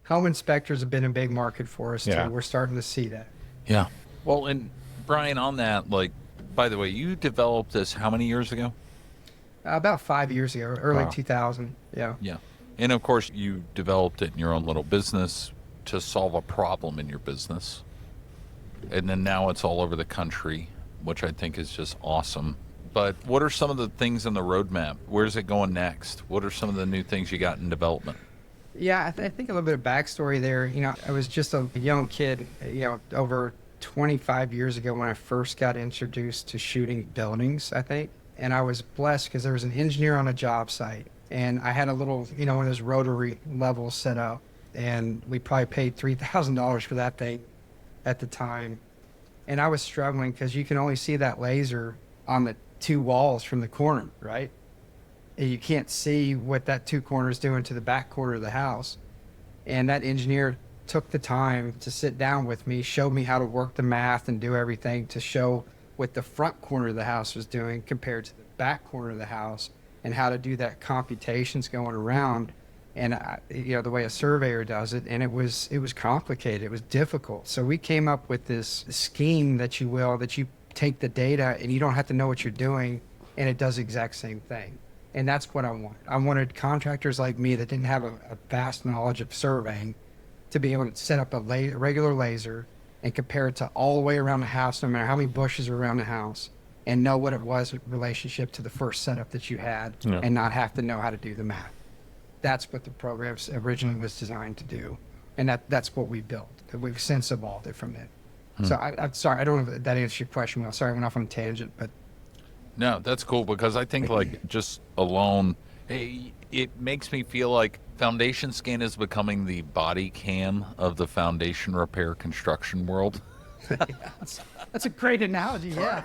Home inspectors have been a big market for us, Yeah. too. We're starting to see that. Yeah. Well, and Brian, on that, like, by the way, you developed this how many years ago? About 5 years ago, early Wow. 2000. Yeah. Yeah. And of course, you developed it in your own little business to solve a problem in your business. And then now it's all over the country, which I think is just awesome. But what are some of the things in the roadmap? Where's it going next? What are some of the new things you got in development? Yeah, I think a little bit of backstory there. I was just a young kid, over 25 years ago when I first got introduced to shooting buildings, I think. And I was blessed because there was an engineer on a job site. And I had a little, one of those rotary levels set up. And we probably paid $3,000 for that thing at the time. And I was struggling because you can only see that laser on the two walls from the corner, right? And you can't see what that two corners doing to the back corner of the house. And that engineer took the time to sit down with me, showed me how to work the math and do everything to show what the front corner of the house was doing compared to the back corner of the house and how to do that computations going around. And the way a surveyor does it, and it was complicated, it was difficult. So we came up with this scheme that you take the data and you don't have to know what you're doing, and it does the exact same thing. And that's what I want. I wanted contractors like me that didn't have a vast knowledge of surveying to be able to set up a regular laser and compare it to all the way around the house, no matter how many bushes are around the house, and know what it was in relationship to the first setup that you had, and not have to know how to do the math. That's what the program originally was designed to do. And that's what we built. We've since evolved it from it. So I'm sorry, I don't know if that answers your question well. Sorry, I went off on a tangent, but No, that's cool because I think like just alone, it makes me feel like foundation scan is becoming the body cam of the foundation repair construction world. that's a great analogy. Yeah.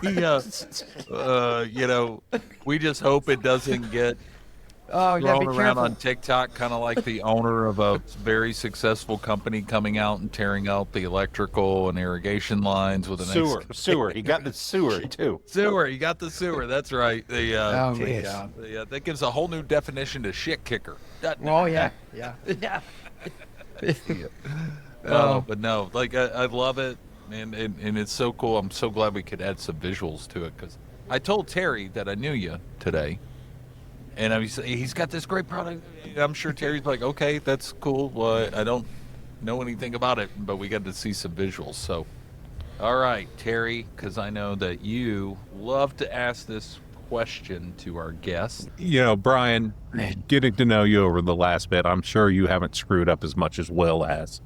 We just hope it doesn't get Oh, yeah, be thrown around careful. on TikTok, kind of like the owner of a very successful company coming out and tearing out the electrical and irrigation lines with an Sewer. He got the sewer too. sewer. You got the sewer. That's right. Oh, man. That gives a whole new definition to shit kicker. Oh, yeah. Yeah. Yeah. But no, like I love it, and it's so cool. I'm so glad we could add some visuals to it because I told Terry that I knew you today. And he's got this great product. I'm sure Terry's like, okay, that's cool. Well, I don't know anything about it, but we got to see some visuals. So All right, Terry, because I know that you love to ask this question to our guests. Brian, getting to know you over the last bit, I'm sure you haven't screwed up as much as Will has.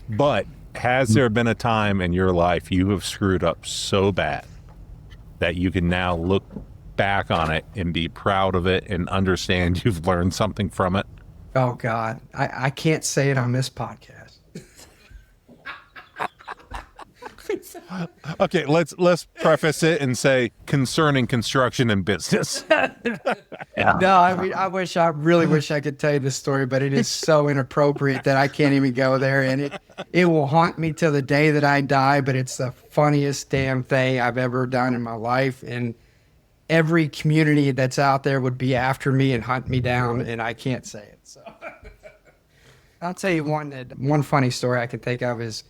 But has there been a time in your life you have screwed up so bad that you can now look back on it and be proud of it and understand you've learned something from it? Oh God, I can't say it on this podcast. Okay, let's preface it and say concerning construction and business. No, I mean, I really wish I could tell you this story, but it is so inappropriate that I can't even go there, and it will haunt me till the day that I die. But it's the funniest damn thing I've ever done in my life, and every community that's out there would be after me and hunt me down, and I can't say it. So I'll tell you one funny story I can think of is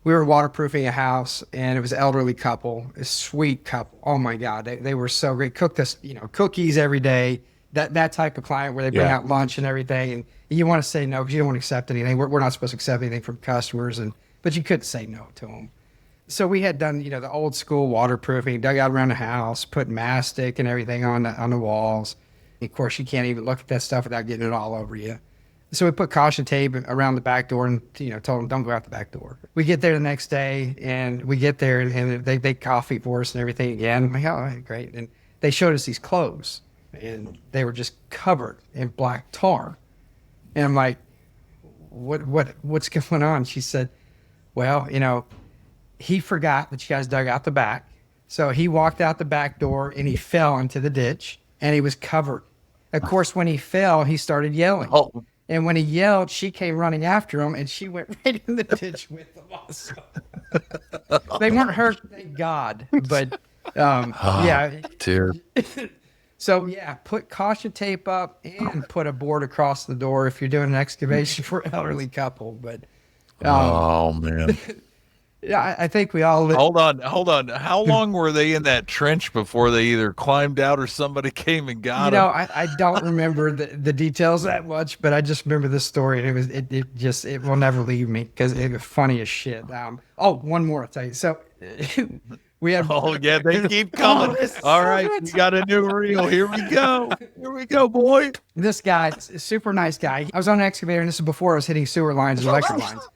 we were waterproofing a house, and it was an elderly couple, a sweet couple. Oh my God, they were so great. Cooked us, cookies every day. That type of client where they bring out lunch and everything, and you want to say no because you don't want to accept anything. We're not supposed to accept anything from customers, but you couldn't say no to them. So we had done, the old school waterproofing, dug out around the house, put mastic and everything on the walls. Of course, you can't even look at that stuff without getting it all over you. So we put caution tape around the back door and, told them, don't go out the back door. We get there the next day, and we get there, and they coffee for us and everything again. I'm like, oh, all right, great. And they showed us these clothes, and they were just covered in black tar. And I'm like, what's going on? She said, well, he forgot that you guys dug out the back. So he walked out the back door, and he fell into the ditch, and he was covered. Of course, when he fell, he started yelling. Oh. And when he yelled, she came running after him, and she went right in the ditch with him also. They weren't hurt, thank God. But, yeah. Dear. So, yeah, put caution tape up and put a board across the door if you're doing an excavation for an elderly couple. But, Oh, man. yeah, I think we all... Hold on. How long were they in that trench before they either climbed out or somebody came and got them? I don't remember the details that much, but I just remember this story, and it will never leave me because it was funny as shit. One more I'll tell you. So we had... Oh, yeah, they keep coming. All right, we got a new reel. Here we go, boy. This guy, super nice guy. I was on an excavator, and this is before I was hitting sewer lines and electric lines.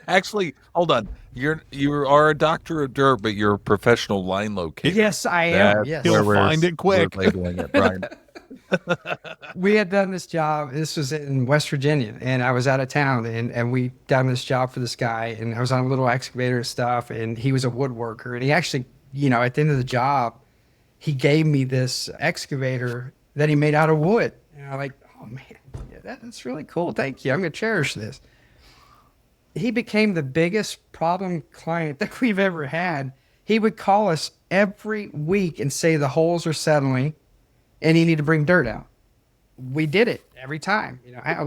Actually, hold on. You are a doctor of dirt, but you're a professional line locator. Yes, I am. That's Yes. He'll where find it quick. we're labeling it, Brian. We had done this job. This was in West Virginia, and I was out of town, and we done this job for this guy, and I was on a little excavator and stuff, and he was a woodworker, and he actually, at the end of the job, he gave me this excavator that he made out of wood, and I'm like, oh man, yeah, that's really cool. Thank you. I'm gonna cherish this. He became the biggest problem client that we've ever had. He would call us every week and say the holes are settling and you need to bring dirt out. We did it every time.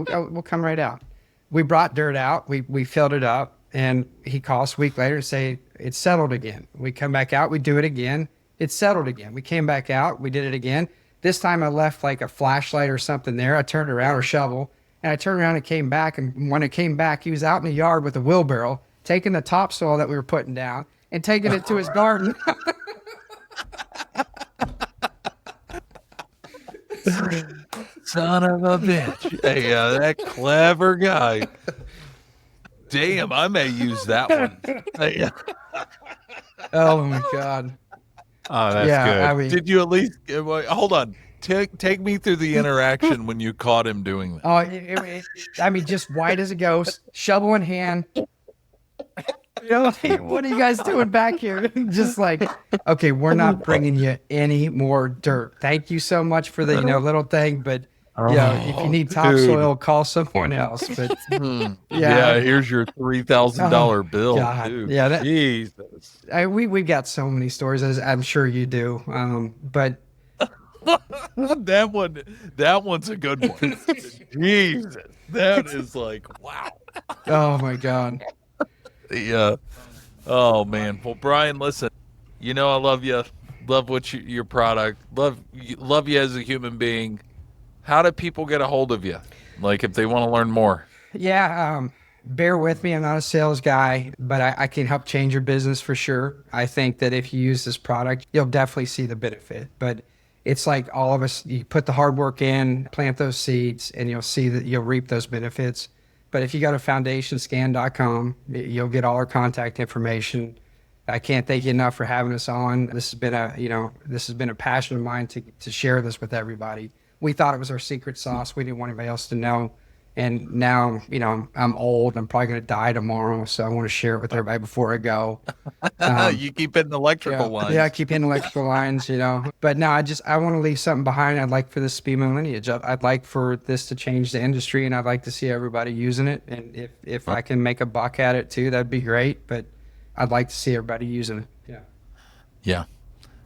We'll come right out. We brought dirt out. We filled it up, and he calls a week later and say, it's settled again. We come back out. We do it again. It's settled again. We came back out. We did it again. This time I left like a flashlight or something there. I turned around, or shovel. And I turned around and came back, and when I came back, he was out in the yard with a wheelbarrow, taking the topsoil that we were putting down and taking it to his garden. Son of a bitch. Hey, that clever guy. Damn, I may use that one. Hey, Oh, my God. Oh, that's Yeah, good. I mean, did you at least hold on? Take me through the interaction when you caught him doing that. just white as a ghost, shovel in hand. What are you guys doing back here? Just like, okay, we're not bringing you any more dirt. Thank you so much for the little thing, but if you need topsoil, call someone else. But Yeah, here's your $3,000 bill. God. Dude. Yeah, Jesus. we got so many stories, as I'm sure you do. But that one's a good one. Jesus, that is like, wow. oh my God. Yeah. Oh man. Well, Brian, listen. I love you. Love your product. Love you as a human being. How do people get a hold of you? Like if they want to learn more? Yeah, bear with me. I'm not a sales guy, but I can help change your business for sure. I think that if you use this product, you'll definitely see the benefit. But it's like all of us, you put the hard work in, plant those seeds, and you'll see that you'll reap those benefits. But if you go to foundationscan.com, you'll get all our contact information. I can't thank you enough for having us on. This has been a passion of mine to share this with everybody. We thought it was our secret sauce. We didn't want anybody else to know. And now, I'm old. I'm probably going to die tomorrow. So I want to share it with everybody before I go. You keep hitting electrical lines. Yeah, I keep hitting electrical lines, But no, I want to leave something behind. I'd like for this to be my lineage. I'd like for this to change the industry, and I'd like to see everybody using it. And if I can make a buck at it too, that'd be great. But I'd like to see everybody using it. Yeah. Yeah.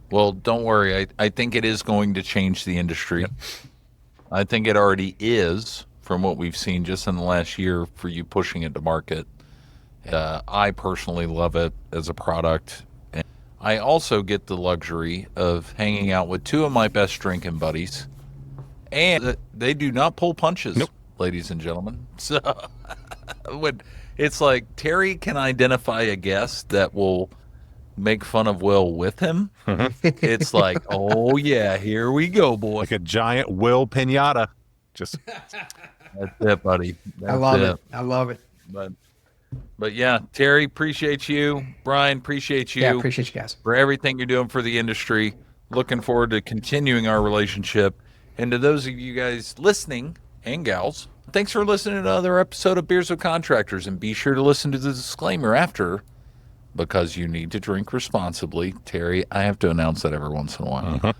Well, don't worry. I think it is going to change the industry. I think it already is from what we've seen just in the last year for you pushing it to market. I personally love it as a product. And I also get the luxury of hanging out with two of my best drinking buddies. And they do not pull punches, ladies and gentlemen. So when it's like Terry can identify a guest that will make fun of Will with him. It's like, oh yeah, here we go, boy. Like a giant Will pinata. Just That's it, buddy. That's I love it. I love it. But yeah, Terry, appreciate you. Brian, appreciate you. Yeah, appreciate you guys. For everything you're doing for the industry. Looking forward to continuing our relationship. And to those of you guys listening and gals, thanks for listening to another episode of Beers with Contractors. And be sure to listen to the disclaimer after, because you need to drink responsibly. Terry, I have to announce that every once in a while.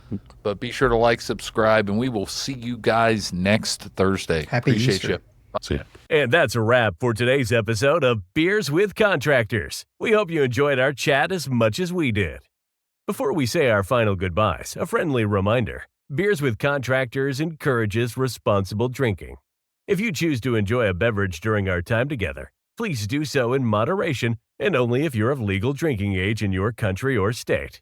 But be sure to like, subscribe, and we will see you guys next Thursday. Happy Appreciate Easter. you. see ya. And that's a wrap for today's episode of Beers with Contractors. We hope you enjoyed our chat as much as we did. Before we say our final goodbyes, a friendly reminder. Beers with Contractors encourages responsible drinking. If you choose to enjoy a beverage during our time together, please do so in moderation and only if you're of legal drinking age in your country or state.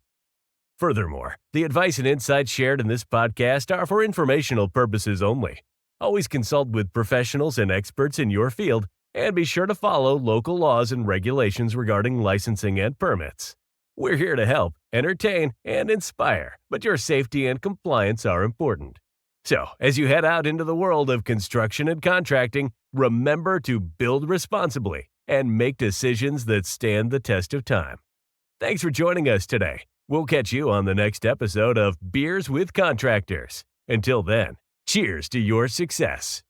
Furthermore, the advice and insights shared in this podcast are for informational purposes only. Always consult with professionals and experts in your field, and be sure to follow local laws and regulations regarding licensing and permits. We're here to help, entertain, and inspire, but your safety and compliance are important. So, as you head out into the world of construction and contracting, remember to build responsibly and make decisions that stand the test of time. Thanks for joining us today. We'll catch you on the next episode of Beers with Contractors. Until then, cheers to your success.